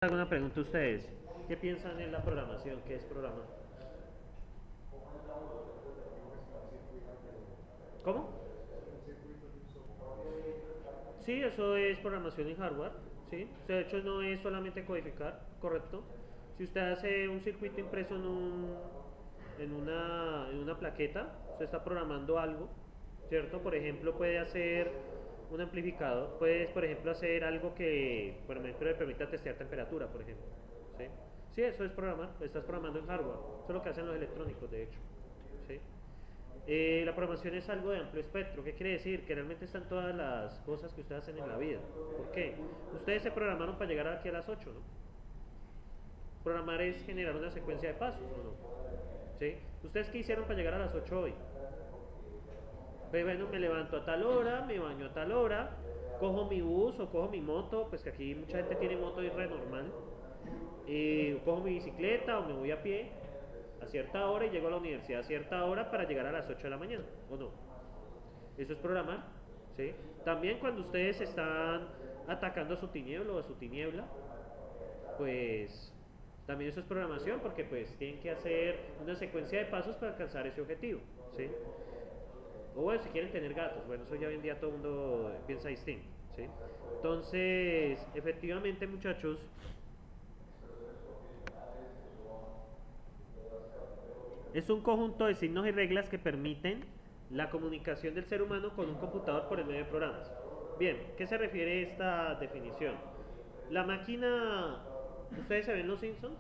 ¿Alguna pregunta a ustedes? ¿Qué piensan en la programación? ¿Qué es programar? ¿Cómo? Sí, eso es programación en hardware. Sí, o sea, de hecho no es solamente codificar, correcto. Si usted hace un circuito impreso en una plaqueta, usted está programando algo, ¿cierto? Por ejemplo, puede hacer un amplificador, puedes, por ejemplo, hacer algo que, por ejemplo, le permita testear temperatura, por ejemplo. ¿Sí? Sí, eso es programar, estás programando en hardware. Eso es lo que hacen los electrónicos, de hecho. ¿Sí? La programación es algo de amplio espectro. ¿Qué quiere decir? Que realmente están todas las cosas que ustedes hacen en la vida. ¿Por qué? Ustedes se programaron para llegar aquí a las 8, ¿no? Programar es generar una secuencia de pasos, ¿o no? ¿Sí? ¿Ustedes qué hicieron para llegar a las 8 hoy? Pues bueno, me levanto a tal hora, me baño a tal hora, cojo mi bus o cojo mi moto, pues que aquí mucha gente tiene moto y es re normal. Cojo mi bicicleta o me voy a pie a cierta hora y llego a la universidad a cierta hora para llegar a las 8 de la mañana, ¿o no? Eso es programar, ¿sí? También cuando ustedes están atacando a su tinieblo o a su tiniebla, pues también eso es programación porque pues tienen que hacer una secuencia de pasos para alcanzar ese objetivo, ¿sí? O bueno, si quieren tener gatos, bueno, eso ya hoy en día todo el mundo piensa distinto, ¿sí? Entonces, efectivamente, muchachos, es un conjunto de signos y reglas que permiten la comunicación del ser humano con un computador por el medio de programas. Bien, ¿qué se refiere a esta definición? La máquina, ¿ustedes se ven los Simpsons?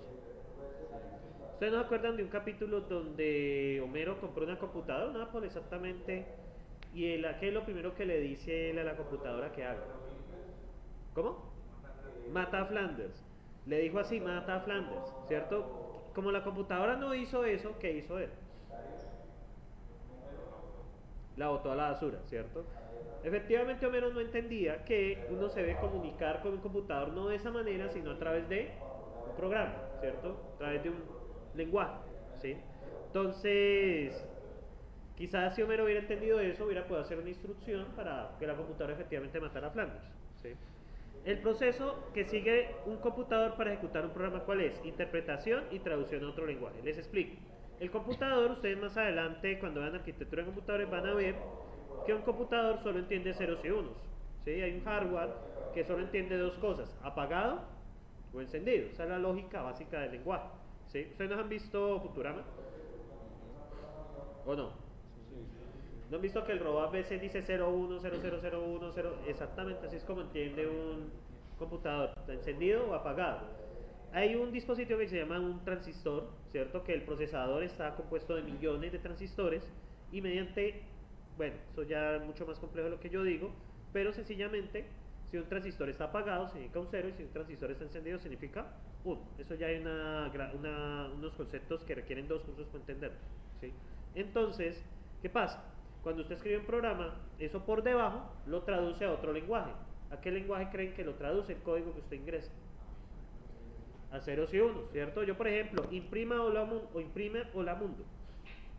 ¿Ustedes no se acuerdan de un capítulo donde Homero compró una computadora, una Apple exactamente, y ¿qué es lo primero que le dice él a la computadora que haga? ¿Cómo? Mata a Flanders. Le dijo así, mata a Flanders, ¿cierto? Como la computadora no hizo eso, ¿qué hizo él? La botó a la basura, ¿cierto? Efectivamente, Homero no entendía que uno se debe comunicar con un computador no de esa manera, sino a través de un programa, ¿cierto? A través de un lenguaje, ¿sí? Entonces, quizás si Homero hubiera entendido eso, hubiera podido hacer una instrucción para que la computadora efectivamente matara a Flanders, ¿sí? El proceso que sigue un computador para ejecutar un programa, ¿cuál es? Interpretación y traducción a otro lenguaje. Les explico. El computador, ustedes más adelante, cuando vean arquitectura de computadores, van a ver que un computador solo entiende ceros y unos. ¿Sí? Hay un hardware que solo entiende dos cosas, apagado o encendido. Esa es la lógica básica del lenguaje. ¿Sí? ¿Ustedes no han visto Futurama? ¿O no? ¿No han visto que el robot a veces dice 01, 0001, 0? Exactamente, así es como entiende un computador, encendido o apagado. Hay un dispositivo que se llama un transistor, ¿cierto? Que el procesador está compuesto de millones de transistores y mediante, bueno, eso ya es mucho más complejo de lo que yo digo, pero sencillamente, si un transistor está apagado significa un cero y si un transistor está encendido significa uno. Eso ya hay unos conceptos que requieren dos cursos para entender, ¿sí? Entonces, ¿qué pasa? Cuando usted escribe un programa, eso por debajo lo traduce a otro lenguaje. ¿A qué lenguaje creen que lo traduce el código que usted ingresa? A ceros y unos, ¿cierto? Yo, por ejemplo, imprime hola mundo.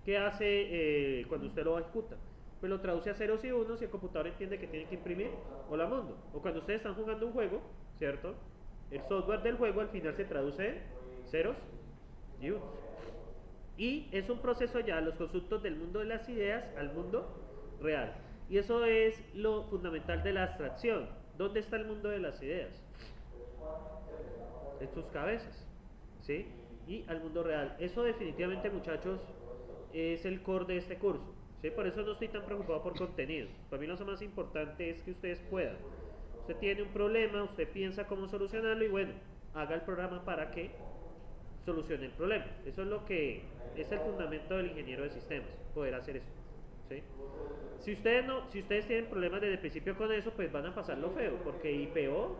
¿Qué hace cuando usted lo ejecuta? Pues lo traduce a ceros y unos y el computador entiende que tiene que imprimir hola mundo. O cuando ustedes están jugando un juego, ¿cierto? El software del juego al final se traduce en ceros y unos. Y es un proceso ya, los constructos del mundo de las ideas al mundo real. Y eso es lo fundamental de la abstracción. ¿Dónde está el mundo de las ideas? En sus cabezas, ¿sí? Y al mundo real. Eso definitivamente, muchachos, es el core de este curso, ¿sí? Por eso no estoy tan preocupado por contenido. Para mí lo más importante es que ustedes puedan. Usted tiene un problema, usted piensa cómo solucionarlo y bueno, haga el programa para que solucione el problema. Eso es lo que es el fundamento del ingeniero de sistemas, poder hacer eso, ¿sí? Si ustedes tienen problemas desde el principio con eso, pues van a pasarlo feo, porque IPO,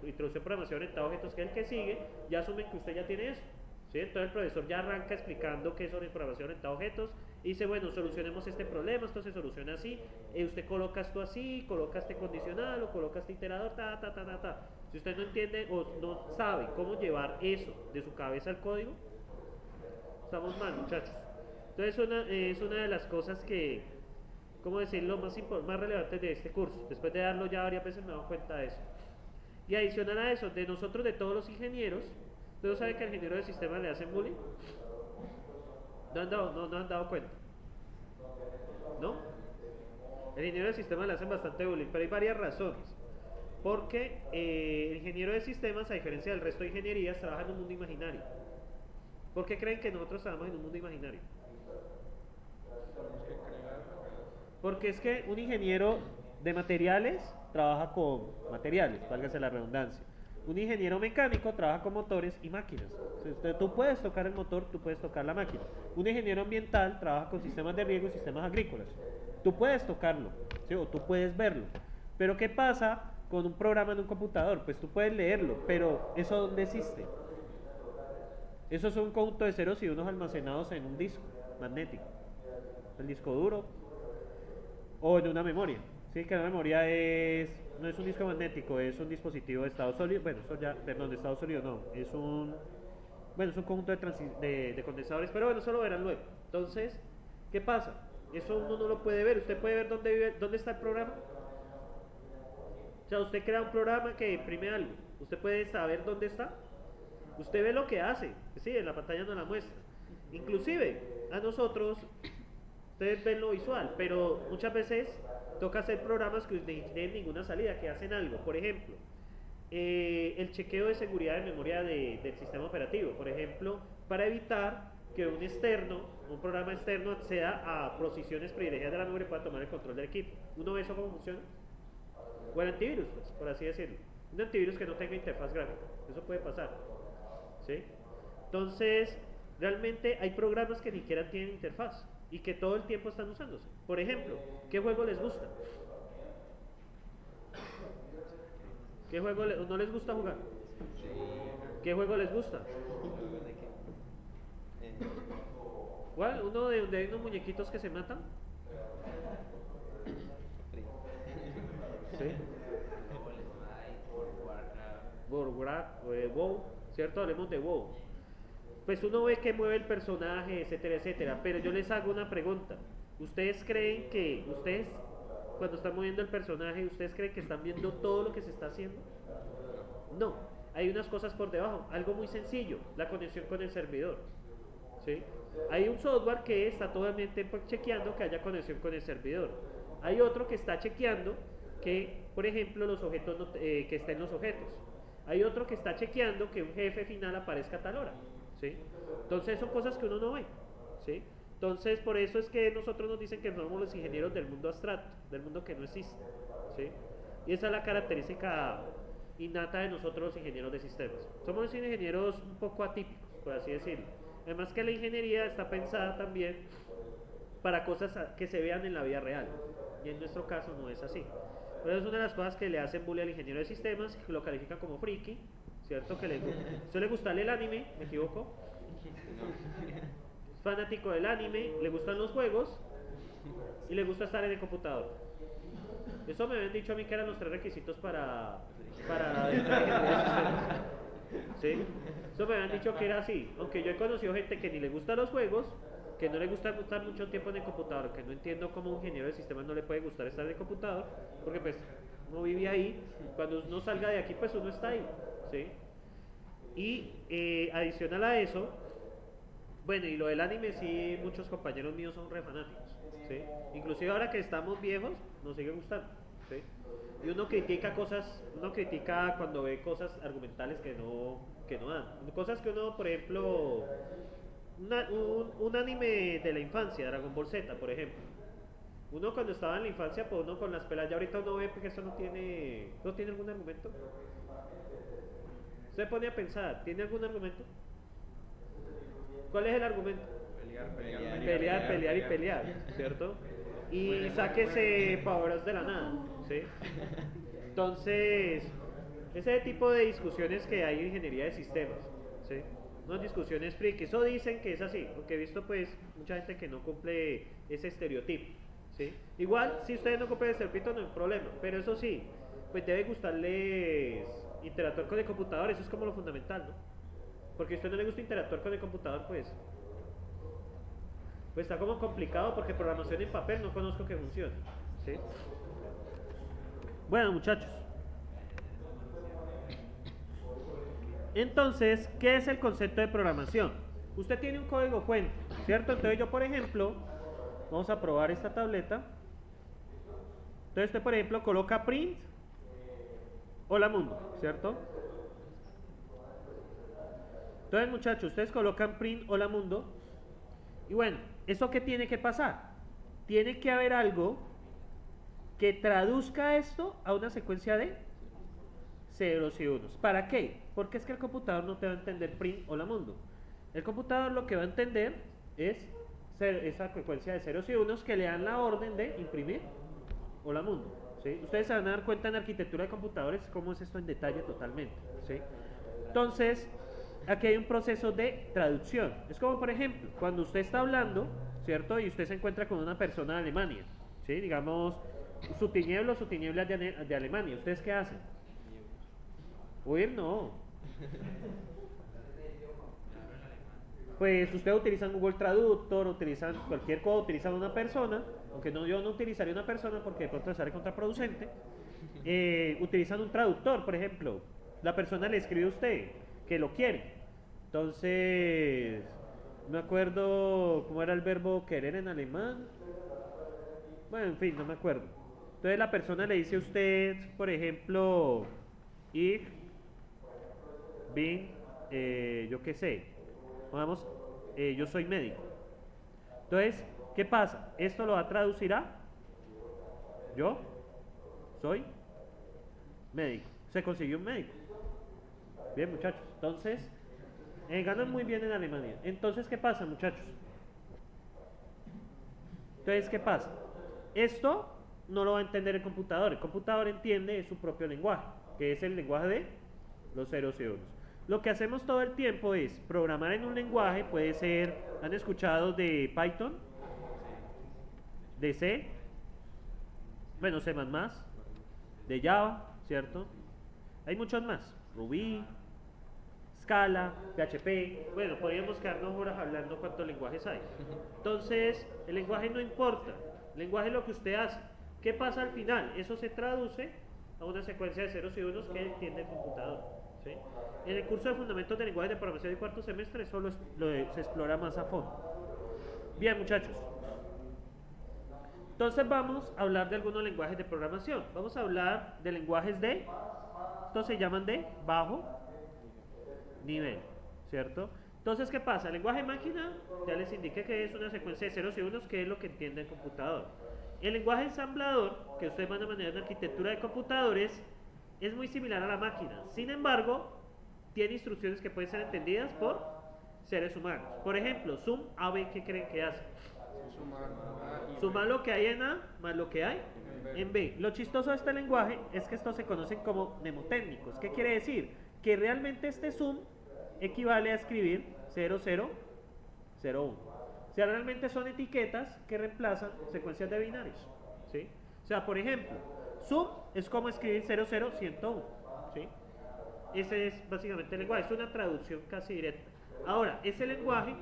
Introducción a Programación Orientada a Objetos, que es el que sigue, ya asumen que usted ya tiene eso. ¿Sí? Entonces el profesor ya arranca explicando qué es programación orientada a objetos y dice, bueno, solucionemos este problema, esto se soluciona así, usted coloca esto así, coloca este condicional o coloca este iterador, ta, ta, ta, ta, ta. Si usted no entiende o no sabe cómo llevar eso de su cabeza al código, estamos mal, muchachos. Entonces es una de las cosas que, ¿cómo decirlo?, más relevantes de este curso. Después de darlo ya varias veces me he dado cuenta de eso. Y adicional a eso, de nosotros, de todos los ingenieros, ¿ustedes saben que al ingeniero de sistemas le hacen bullying? No han dado cuenta, ¿no? El ingeniero de sistemas le hacen bastante bullying, pero hay varias razones. Porque el ingeniero de sistemas, a diferencia del resto de ingenierías, trabaja en un mundo imaginario. ¿Por qué creen que nosotros trabajamos en un mundo imaginario? Porque es que un ingeniero de materiales trabaja con materiales, válgase la redundancia. Un ingeniero mecánico trabaja con motores y máquinas. Tú puedes tocar el motor, tú puedes tocar la máquina. Un ingeniero ambiental trabaja con sistemas de riego y sistemas agrícolas. Tú puedes tocarlo, ¿sí? O tú puedes verlo. Pero ¿qué pasa con un programa en un computador? Pues tú puedes leerlo, pero ¿eso dónde existe? Eso es un conjunto de ceros y unos almacenados en un disco magnético. El disco duro o en una memoria. Sí, que la memoria no es un disco magnético, es un dispositivo de estado sólido. Bueno, eso ya, perdón, de estado sólido no, es un conjunto de condensadores, pero bueno, eso lo verán luego. Entonces, ¿qué pasa? Eso uno no lo puede ver. Usted puede ver dónde está el programa. O sea, usted crea un programa que imprime algo. Usted puede saber dónde está. Usted ve lo que hace. Sí, en la pantalla no la muestra. Inclusive, a nosotros, ustedes ven lo visual, pero muchas veces toca hacer programas que no tienen ninguna salida, que hacen algo. Por ejemplo, el chequeo de seguridad de memoria del sistema operativo. Por ejemplo, para evitar que un programa externo acceda a posiciones privilegiadas de la memoria y pueda tomar el control del equipo. ¿Uno ve eso cómo funciona? O el antivirus, pues, por así decirlo. Un antivirus que no tenga interfaz gráfica. Eso puede pasar. ¿Sí? Entonces, realmente hay programas que ni siquiera tienen interfaz y que todo el tiempo están usándose. Por ejemplo, ¿qué juego les gusta? ¿Qué juego no les gusta jugar? ¿Qué juego les gusta? ¿Cuál? ¿Uno de donde hay unos muñequitos que se matan? ¿Sí? Warcraft, WoW, ¿cierto? Hablemos de WoW. Pues uno ve que mueve el personaje, etcétera, etcétera. Pero yo les hago una pregunta. ¿Ustedes creen que cuando están moviendo el personaje, ustedes creen que están viendo todo lo que se está haciendo? No. Hay unas cosas por debajo. Algo muy sencillo, la conexión con el servidor. ¿Sí? Hay un software que está totalmente chequeando que haya conexión con el servidor. Hay otro que está chequeando que, por ejemplo, los objetos que estén los objetos. Hay otro que está chequeando que un jefe final aparezca a tal hora. ¿Sí? Entonces son cosas que uno no ve. ¿Sí? Entonces por eso es que nosotros nos dicen que somos los ingenieros del mundo abstracto, del mundo que no existe. ¿Sí? Y esa es la característica innata de nosotros los ingenieros de sistemas. Somos ingenieros un poco atípicos, por así decirlo. Además que la ingeniería está pensada también para cosas que se vean en la vida real. Y en nuestro caso no es así. Pero es una de las cosas que le hacen bullying al ingeniero de sistemas, que lo califican como friki, ¿cierto? Que suele gustarle el anime, ¿me equivoco? Es fanático del anime, le gustan los juegos y le gusta estar en el computador. Eso me habían dicho a mí que eran los 3 requisitos para ingeniería de sistemas. ¿Sí? Eso me habían dicho que era así. Aunque yo he conocido gente que ni le gustan los juegos, que no le gusta estar mucho tiempo en el computador, que no entiendo cómo a un ingeniero de sistemas no le puede gustar estar en el computador, porque pues uno vive ahí, cuando uno salga de aquí pues uno está ahí, ¿sí? Y adicional a eso, bueno, y lo del anime sí, muchos compañeros míos son re fanáticos, ¿sí? Inclusive ahora que estamos viejos, nos sigue gustando, ¿sí? Y uno critica cuando ve cosas argumentales que no dan, cosas que uno, por ejemplo, un anime de la infancia, Dragon Ball Z, por ejemplo. Uno cuando estaba en la infancia, pues uno con las pelas, ya ahorita uno ve porque eso no tiene algún argumento. Se pone a pensar, ¿tiene algún argumento? ¿Cuál es el argumento? Pelear y pelear, ¿cierto? Y sáquese poderes de la nada, ¿sí? Entonces, ese tipo de discusiones que hay en ingeniería de sistemas, ¿sí? Unas discusiones friki, eso dicen que es así, porque he visto pues mucha gente que no cumple ese estereotipo, ¿sí? Igual, si ustedes no cumplen el estereotipo no hay problema, pero eso sí, pues debe gustarles interactuar con el computador, eso es como lo fundamental, ¿no? Porque a usted no le gusta interactuar con el computador, pues está como complicado porque programación en papel no conozco que funcione, ¿sí? Bueno, muchachos. Entonces, ¿qué es el concepto de programación? Usted tiene un código fuente, ¿cierto? Entonces yo, por ejemplo, vamos a probar esta tableta. Entonces usted, por ejemplo, coloca print hola mundo, ¿cierto? Entonces, muchachos, ustedes colocan print hola mundo. Y bueno, ¿eso qué tiene que pasar? Tiene que haber algo que traduzca esto a una secuencia de ceros y unos. ¿Para qué? Porque es que el computador no te va a entender print hola mundo. El computador lo que va a entender es esa secuencia de ceros y unos que le dan la orden de imprimir hola mundo. ¿Sí? Ustedes se van a dar cuenta en arquitectura de computadores cómo es esto en detalle totalmente. ¿Sí? Entonces, aquí hay un proceso de traducción. Es como, por ejemplo, cuando usted está hablando, ¿cierto? Y usted se encuentra con una persona de Alemania, ¿sí? Digamos, su tinieblo o su tiniebla de Alemania. ¿Ustedes qué hacen? Huir no. Pues ustedes utilizan Google Traductor, utilizan cualquier cosa, utilizan una persona, aunque no, yo no utilizaría una persona porque de pronto sale contraproducente. Utilizan un traductor, por ejemplo. La persona le escribe a usted que lo quiere. Entonces, no me acuerdo cómo era el verbo querer en alemán. Bueno, en fin, no me acuerdo. Entonces la persona le dice a usted, por ejemplo, ich bin, yo qué sé, vamos, yo soy médico. Entonces, ¿qué pasa? Esto lo va a traducir a yo soy médico. Se consiguió un médico. Bien, muchachos. Entonces, ganan muy bien en Alemania. Entonces, ¿qué pasa, muchachos? Entonces, ¿qué pasa? Esto no lo va a entender el computador. El computador entiende su propio lenguaje, que es el lenguaje de los ceros y unos. Lo que hacemos todo el tiempo es programar en un lenguaje, puede ser, ¿han escuchado de Python? De C, bueno, C++, de Java, ¿cierto? Hay muchos más, Ruby, Scala, PHP, bueno, podríamos quedarnos horas hablando cuántos lenguajes hay. Entonces, el lenguaje no importa, el lenguaje es lo que usted hace. ¿Qué pasa al final? Eso se traduce a una secuencia de ceros y unos que entiende el computador. ¿Sí? En el curso de Fundamentos de Lenguaje de Programación de cuarto semestre solo se explora más a fondo. Bien, muchachos. Entonces vamos a hablar de algunos lenguajes de programación. Vamos a hablar de lenguajes estos se llaman de bajo nivel, ¿cierto? Entonces, ¿qué pasa? El lenguaje máquina, ya les indiqué que es una secuencia de ceros y unos, que es lo que entiende el computador. El lenguaje ensamblador, que ustedes van a manejar en arquitectura de computadores, es muy similar a la máquina. Sin embargo, tiene instrucciones que pueden ser entendidas por seres humanos. Por ejemplo, sum A, B, ¿qué creen que hace? Sumar lo que hay en A más lo que hay en B. Lo chistoso de este lenguaje es que estos se conocen como mnemotécnicos. ¿Qué quiere decir? Que realmente este sum equivale a escribir 0, 0, 0, 1. O sea, realmente son etiquetas que reemplazan secuencias de binarios. ¿Sí? O sea, por ejemplo, sum es como escribir 0, 0, 101. ¿Sí? Ese es básicamente el lenguaje. Es una traducción casi directa. Ahora, ese lenguaje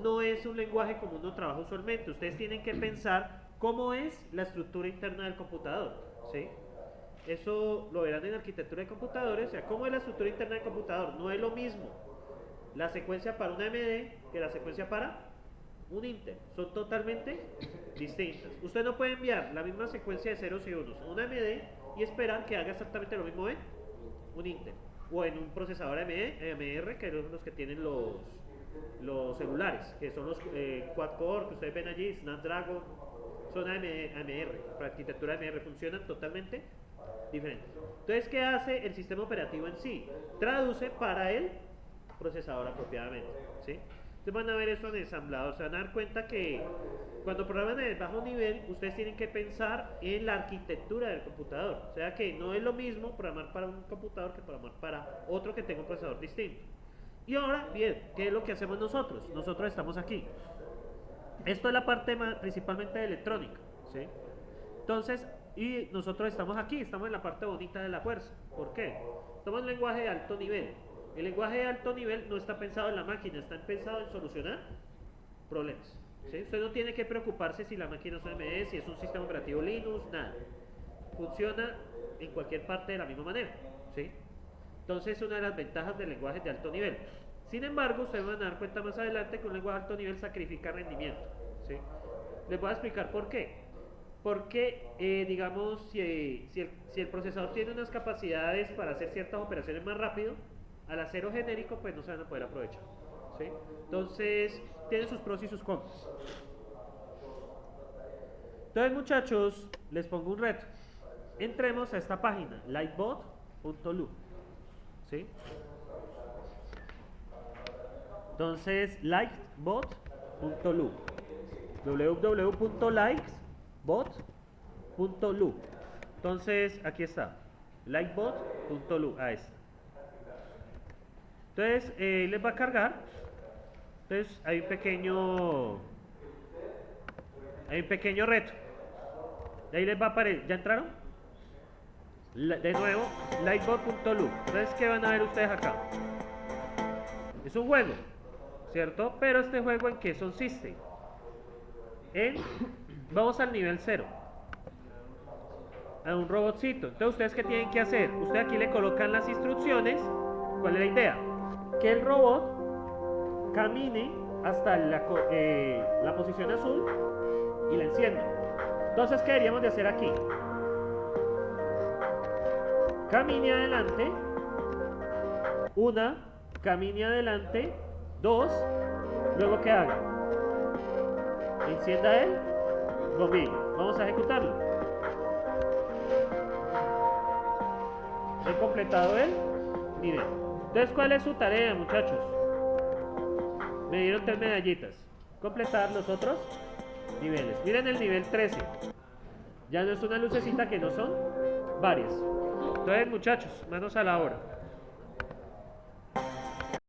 no es un lenguaje como uno trabaja usualmente. Ustedes tienen que pensar cómo es la estructura interna del computador. ¿Sí? Eso lo verán en arquitectura de computadores. O sea, cómo es la estructura interna del computador. No es lo mismo la secuencia para una AMD que la secuencia para un Intel. Son totalmente distintas. Usted no puede enviar la misma secuencia de ceros y unos a una AMD y esperar que haga exactamente lo mismo en un Intel. O en un procesador AMR, que son los que tienen los celulares, que son los quad-core que ustedes ven allí, Snapdragon, son AMR, para arquitectura AMR, funcionan totalmente diferentes. Entonces, ¿qué hace el sistema operativo en sí? Traduce para el procesador apropiadamente, ¿sí? Entonces van a ver eso en ensamblado, se van a dar cuenta que cuando programan en el bajo nivel, ustedes tienen que pensar en la arquitectura del computador, o sea que no es lo mismo programar para un computador que programar para otro que tenga un procesador distinto. Y ahora, bien, ¿qué es lo que hacemos nosotros? Nosotros estamos aquí. Esto es la parte principalmente de electrónica, ¿sí? Entonces, y nosotros estamos aquí, estamos en la parte bonita de la fuerza. ¿Por qué? Estamos en un lenguaje de alto nivel. El lenguaje de alto nivel no está pensado en la máquina, está pensado en solucionar problemas. ¿Sí? Usted no tiene que preocuparse si la máquina es un AMD, si es un sistema operativo Linux, nada. Funciona en cualquier parte de la misma manera. ¿Sí? Entonces es una de las ventajas del lenguaje de alto nivel. Sin embargo, ustedes van a dar cuenta más adelante que un lenguaje de alto nivel sacrifica rendimiento, ¿sí? Les voy a explicar por qué. Porque, digamos, si el procesador tiene unas capacidades para hacer ciertas operaciones más rápido, al acero genérico, pues no se van a poder aprovechar, ¿sí? Entonces, tiene sus pros y sus contras. Entonces, muchachos, les pongo un reto. Entremos a esta página, lightbot.lu, ¿sí? Entonces, lightbot.lu, www.lightbot.lu. Entonces, aquí está, lightbot.lu, a esta. Entonces, les va a cargar. Entonces, hay un pequeño reto. De ahí les va a aparecer, ¿ya entraron? De nuevo, lightbot.lu. Entonces, ¿qué van a ver ustedes acá? Es un juego, ¿cierto? Pero este juego, ¿en qué consiste? Vamos al nivel 0. A un robotcito. Entonces, ¿ustedes qué tienen que hacer? Ustedes aquí le colocan las instrucciones. ¿Cuál es la idea? Que el robot camine hasta la posición azul y la encienda. Entonces, ¿qué deberíamos de hacer aquí? Camine adelante. 1, camine adelante. 2, luego que haga. Encienda el bombillo. Vamos a ejecutarlo. He completado el nivel. Entonces, ¿cuál es su tarea, muchachos? Me dieron 3 medallitas. Completar los otros niveles. Miren el nivel 13. Ya no es una lucecita, que no son varias. Entonces, muchachos, manos a la obra.